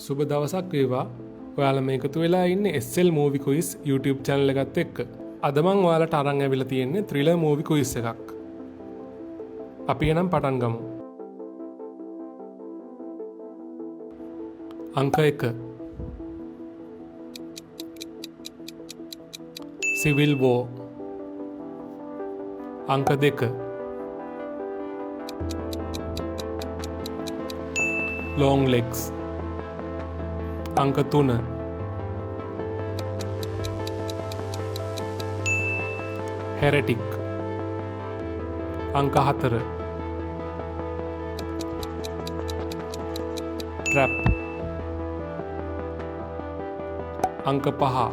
සුබ දවසක් වේවා. ඔයාලා මේ එකතු වෙලා ඉන්නේ SL Movie Quiz YouTube channel එකත් එක්ක. අද මම ඔයාලට අරන් ඇවිල්ලා තියෙන්නේ thriller movie quiz එකක්. අපි එනම් පටන් ගමු. අංක 1 Civil War. අංක 2 Long Legs. අංක 3 Heretic. අංක 4 Trap. අංක 5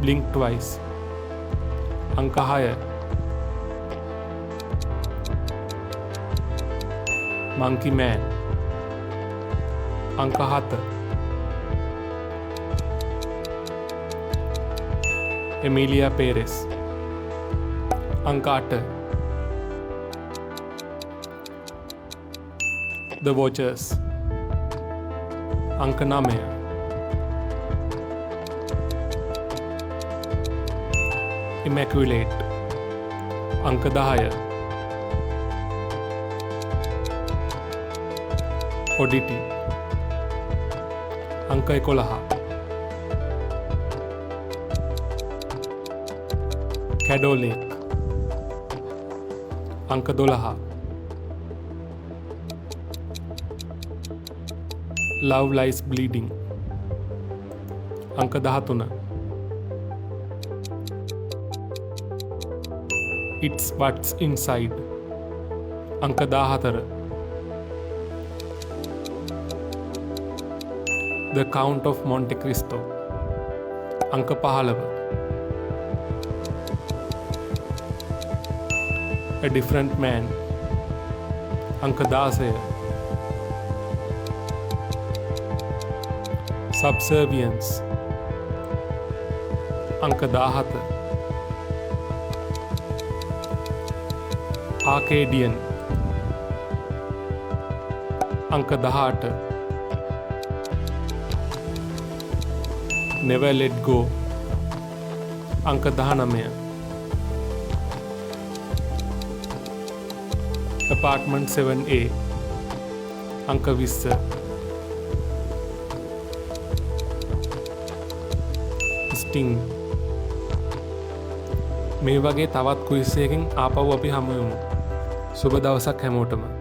Blink Twice. අංක 6 Monkey Man. අංක 7 Emilia Perez. අංක 8 The Watchers. අංක 9 Immaculate. අංක 10 Oddity. අංක 11 Caddo Lake. අංක 12 Love Lies Bleeding. අංක 13 It's What's Inside. අංක 14 The Count of Monte Cristo. අංක 15 A Different Man. අංක 16 Subservience. අංක 17 Arcadian. අංක 18 Never Let Go. අංක 19 Apartment 7A. අංක 20 Sting. මේ වගේ තවත් කුයිස් එකකින් ආපහු අපි හමු වෙමු. සුබ දවසක් හැමෝටම.